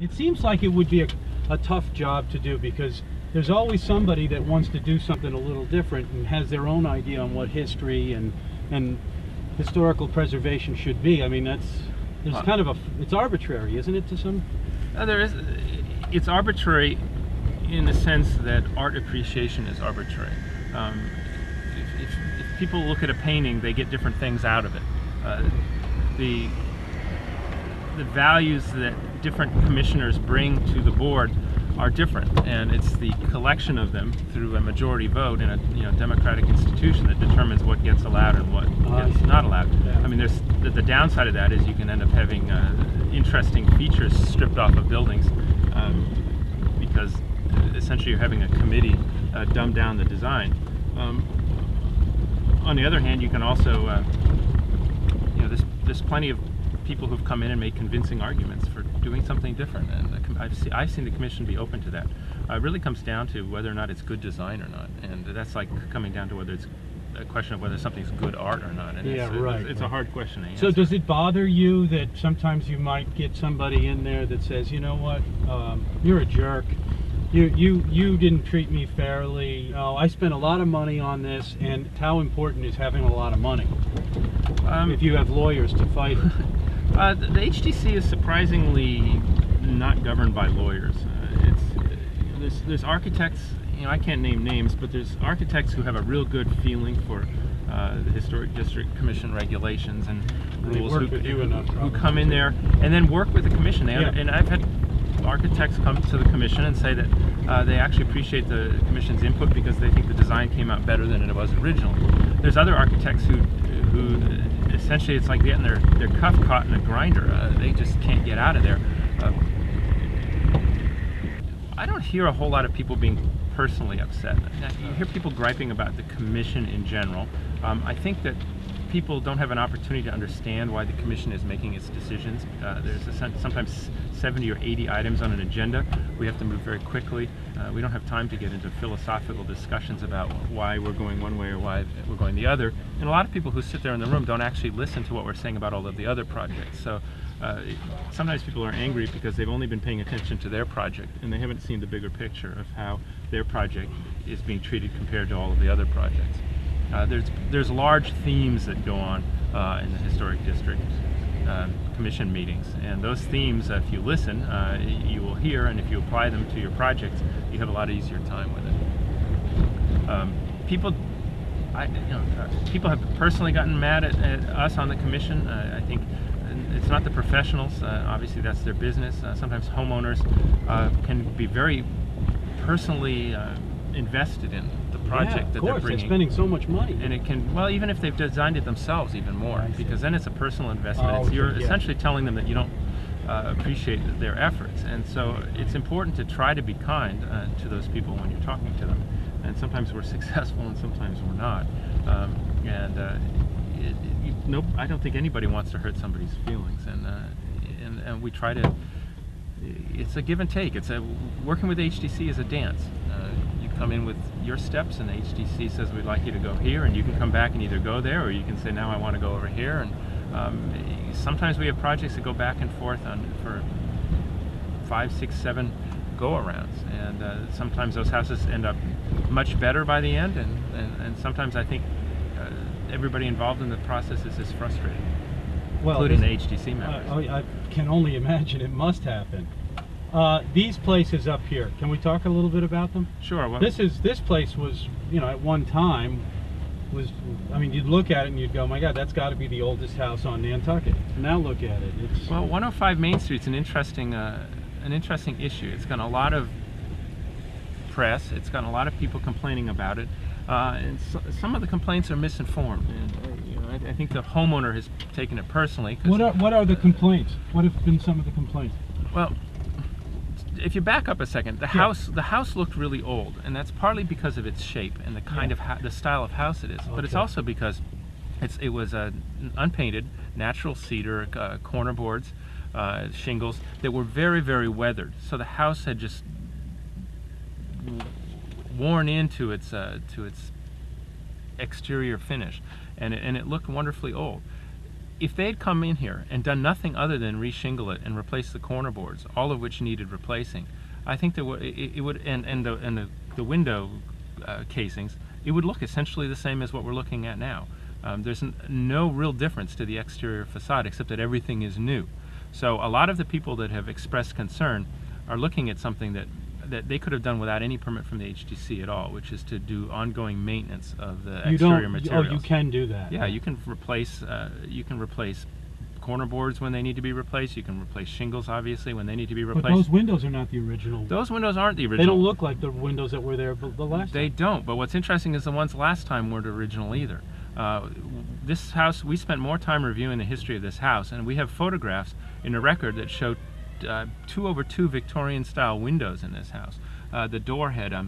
It seems like it would be a tough job to do, because there's always somebody that wants to do something a little different and has their own idea on what history and historical preservation should be. I mean, there's kind of it's arbitrary, isn't it, to some? It's arbitrary in the sense that art appreciation is arbitrary. If people look at a painting, they get different things out of it. The values that different commissioners bring to the board are different, and it's the collection of them through a majority vote in a democratic institution that determines what gets allowed and what gets not allowed. Yeah. I mean, there's the downside of that is you can end up having interesting features stripped off of buildings because essentially you're having a committee dumb down the design. On the other hand, you can also there's plenty of people who've come in and made convincing arguments for doing something different, and I've seen the commission be open to that. It really comes down to whether or not it's good design or not, and that's like coming down to whether it's a question of whether something's good art or not. And it's a hard question to answer. So does it bother you that sometimes you might get somebody in there that says, you know what, you're a jerk, you didn't treat me fairly, I spent a lot of money on this, and how important is having a lot of money if you have lawyers to fight it? The HDC is surprisingly not governed by lawyers. There's architects, I can't name names, but there's architects who have a real good feeling for the Historic District Commission regulations and rules who come in there and then work with the commission. And I've had architects come to the commission and say that they actually appreciate the commission's input because they think the design came out better than it was originally. There's other architects who essentially it's like getting their cuff caught in a grinder. They just can't get out of there. I don't hear a whole lot of people being personally upset. You hear people griping about the commission in general. I think that people don't have an opportunity to understand why the commission is making its decisions. There's sometimes 70 or 80 items on an agenda. We have to move very quickly. We don't have time to get into philosophical discussions about why we're going one way or why we're going the other. And a lot of people who sit there in the room don't actually listen to what we're saying about all of the other projects. So sometimes people are angry because they've only been paying attention to their project and they haven't seen the bigger picture of how their project is being treated compared to all of the other projects. There's large themes that go on in the Historic District Commission meetings, and those themes, if you listen, you will hear, and if you apply them to your projects, you have a lot easier time with it. People have personally gotten mad at us on the commission. I think it's not the professionals. Obviously, that's their business. Sometimes homeowners can be very personally invested in the project that they're bringing. They're spending so much money. And it can, well, even if they've designed it themselves, even more, because then it's a personal investment. You're essentially telling them that you don't appreciate their efforts. And so it's important to try to be kind to those people when you're talking to them. And sometimes we're successful and sometimes we're not. I don't think anybody wants to hurt somebody's feelings. And we try to, it's a give and take. Working with HDC is a dance. You come in with your steps and the HDC says we'd like you to go here, and you can come back and either go there or you can say now I want to go over here. And sometimes we have projects that go back and forth for 5, 6, 7 go-arounds, and sometimes those houses end up much better by the end, and sometimes I think everybody involved in the process is just frustrated, including the HDC members. I can only imagine it must happen. These places up here, can we talk a little bit about them? Sure. Well, this place was, at one time you'd look at it and you'd go, my God, that's got to be the oldest house on Nantucket. Now look at it. Well, 105 Main Street's an interesting issue. It's got a lot of press. It's got a lot of people complaining about it, and some of the complaints are misinformed. And I think the homeowner has taken it personally. What are the complaints? What have been some of the complaints? Well, if you back up a second, the house looked really old, and that's partly because of its shape and the kind of the style of house it is. But it's also because it was unpainted, natural cedar corner boards, shingles that were very, very weathered. So the house had just worn into its exterior finish, and it looked wonderfully old. if they'd come in here and done nothing other than reshingle it and replace the corner boards, all of which needed replacing, I think that it would, and the window casings, it would look essentially the same as what we're looking at now. There's no real difference to the exterior facade except that everything is new. So a lot of the people that have expressed concern are looking at something that they could have done without any permit from the HTC at all, which is to do ongoing maintenance of the exterior materials. Oh, you can do that. Yeah, you can replace corner boards when they need to be replaced. You can replace shingles, obviously, when they need to be replaced. But those windows are not the original. Those windows aren't the original. They don't look like the windows that were there the last time. They don't, but what's interesting is the ones last time weren't original either. This house, we spent more time reviewing the history of this house, and we have photographs in a record that show 2/2 Victorian-style windows in this house. The door had a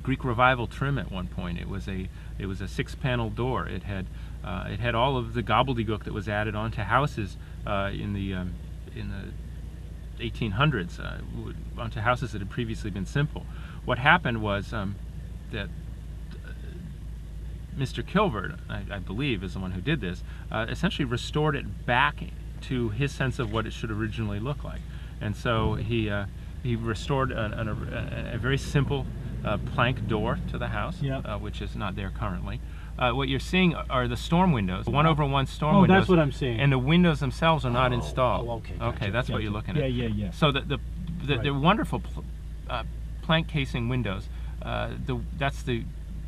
Greek Revival trim at one point. It was a 6-panel door. It had all of the gobbledygook that was added onto houses in the 1800s, onto houses that had previously been simple. What happened was that Mr. Kilvert, I believe, is the one who did this, essentially restored it back to his sense of what it should originally look like. And so he restored a very simple plank door to the house, yep. Which is not there currently. What you're seeing are the storm windows, 1/1 storm windows. Oh, that's what I'm seeing. And the windows themselves are not installed. Oh, okay. Gotcha, okay, that's gotcha. what you're looking at. Yeah. So the Right. wonderful plank casing windows, that's the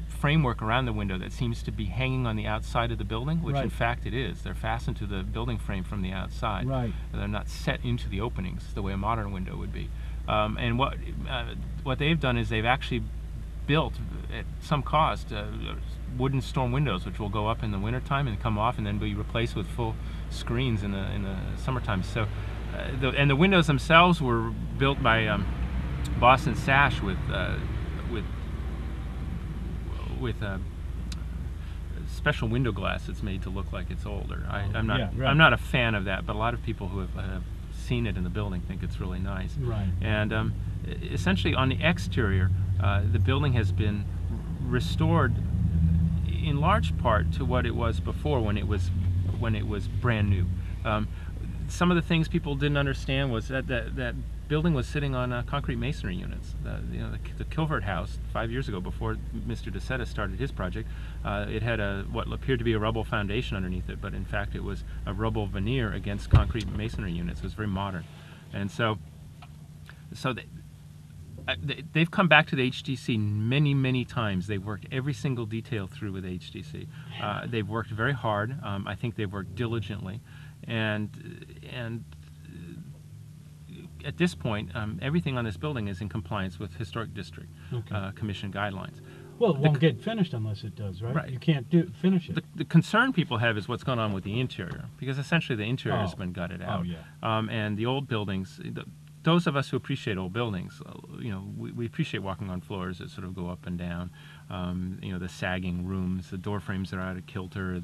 framework around the window that seems to be hanging on the outside of the building, which Right. in fact it is. They're fastened to the building frame from the outside. Right. They're not set into the openings the way a modern window would be. And what they've done is they've actually built at some cost wooden storm windows, which will go up in the wintertime and come off and then be replaced with full screens in the summertime. So, the windows themselves were built by Boston Sash with special window glass that's made to look like it's older. I'm not. Yeah, right. I'm not a fan of that, but a lot of people who have seen it in the building think it's really nice. Right. And essentially, on the exterior, the building has been restored in large part to what it was before, when it was brand new. Some of the things people didn't understand was that building was sitting on concrete masonry units. The Kilvert house 5 years ago, before Mr. DeSeta started his project, it had what appeared to be a rubble foundation underneath it, but in fact it was a rubble veneer against concrete masonry units. It was very modern, and so they've come back to the HTC many times. They've worked every single detail through with HTC. They've worked very hard. I think they've worked diligently, and at this point, everything on this building is in compliance with Historic District Commission guidelines. Well, it won't get finished unless it does, right? Right. You can't finish it. The concern people have is what's going on with the interior, because essentially the interior has been gutted out. Oh, yeah. And the old buildings, those of us who appreciate old buildings, we appreciate walking on floors that sort of go up and down. The sagging rooms, the door frames that are out of kilter,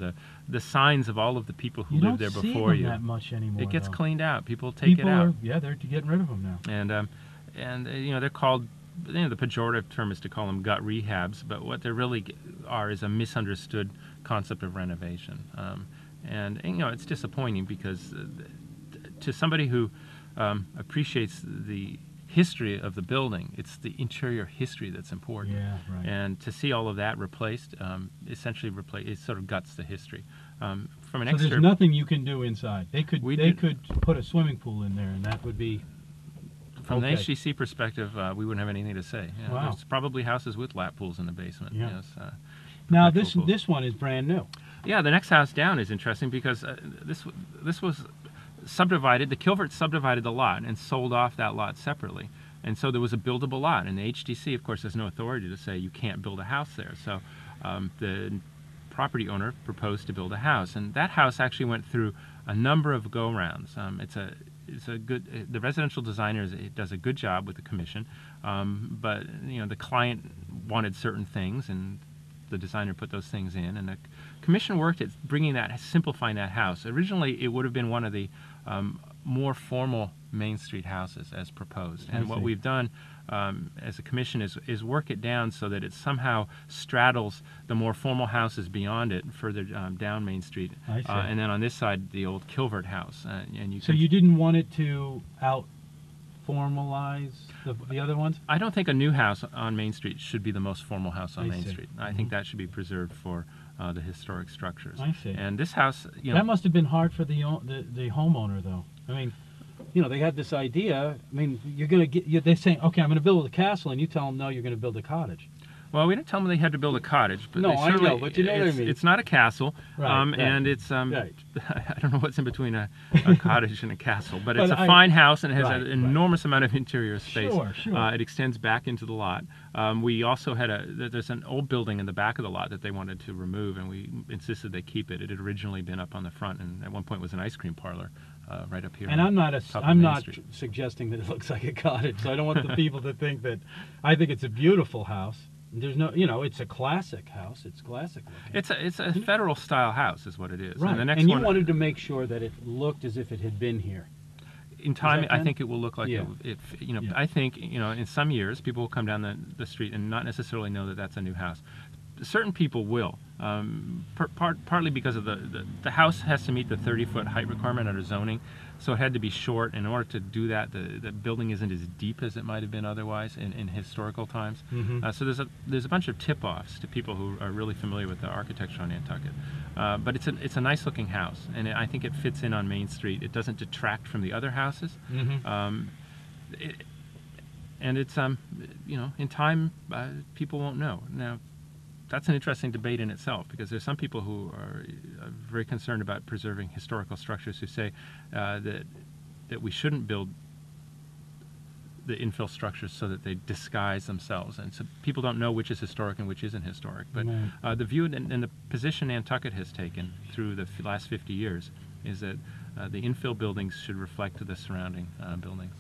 the signs of all of the people who lived there before you. You don't see them that much anymore. It gets though. cleaned out. People take it out. They're getting rid of them now. And they're called. The pejorative term is to call them gut rehabs, but what they really are is a misunderstood concept of renovation. And it's disappointing, because to somebody who appreciates the history of the building, it's the interior history that's important. Yeah, right. And to see all of that replaced, it sort of guts the history. From an So there's nothing you can do inside. They could put a swimming pool in there, and that would be. From the HTC perspective, we wouldn't have anything to say. Wow. There's probably houses with lap pools in the basement. Yeah. Yes, Now this one is brand new. Yeah, the next house down is interesting, because this was subdivided. The Kilvert subdivided the lot and sold off that lot separately, and so there was a buildable lot. And the HTC, of course, has no authority to say you can't build a house there. So the property owner proposed to build a house, and that house actually went through a number of go-rounds. The residential designer does a good job with the commission, but the client wanted certain things, and the designer put those things in, and the commission worked at simplifying that house. Originally, it would have been one of the more formal Main Street houses as proposed. I And what see. we've done as a commission is work it down so that it somehow straddles the more formal houses beyond it, further down Main Street. I see. And then on this side, the old Kilvert house. And you So can, you didn't want it to formalize the other ones? I don't think a new house on Main Street should be the most formal house on I Main see. Street. I think that should be preserved for the historic structures. I see. And this house, you know, That must have been hard for the homeowner, though. I mean, you know, they had this idea. I mean, they're saying, okay, I'm going to build a castle, and you tell them, no, you're going to build a cottage. well, we didn't tell them they had to build a cottage, but No, they I know, certainly, but you know what I it's, mean. it's not a castle, Right, right. and it's Right. I don't know what's in between a cottage and a castle, but it's a But fine house and it has Right, an right. enormous amount of interior space. Sure, sure. It extends back into the lot. We also had there's an old building in the back of the lot that they wanted to remove, and we insisted they keep it. It had originally been up on the front, and at one point was an ice cream parlor right up here. And on I'm not top of I'm Main not Street. suggesting that it looks like a cottage. So I don't want the people to think that. I think it's a beautiful house. There's no, you know, it's a classic house. It's classic looking. It's a federal style house, is what it is. Right. And the next and you one, wanted to make sure that it looked as if it had been here. in time, that I Ken? think it will look like Yeah. you know. Yeah. I think, you know, in some years, people will come down the street and not necessarily know that that's a new house. Certain people will, partly because of the house has to meet the 30-foot height requirement under zoning, so it had to be short. In order to do that, the building isn't as deep as it might have been otherwise in historical times. Mhm. So there's a bunch of tip-offs to people who are really familiar with the architecture on Nantucket. But it's a nice looking house, and I think it fits in on Main Street. It doesn't detract from the other houses. Mhm. And it's you know, in time people won't know. Now that's an interesting debate in itself, because there's some people who are very concerned about preserving historical structures who say that we shouldn't build the infill structures so that they disguise themselves, and so people don't know which is historic and which isn't historic. But Right. the view and the position Nantucket has taken through the last 50 years is that the infill buildings should reflect the surrounding buildings.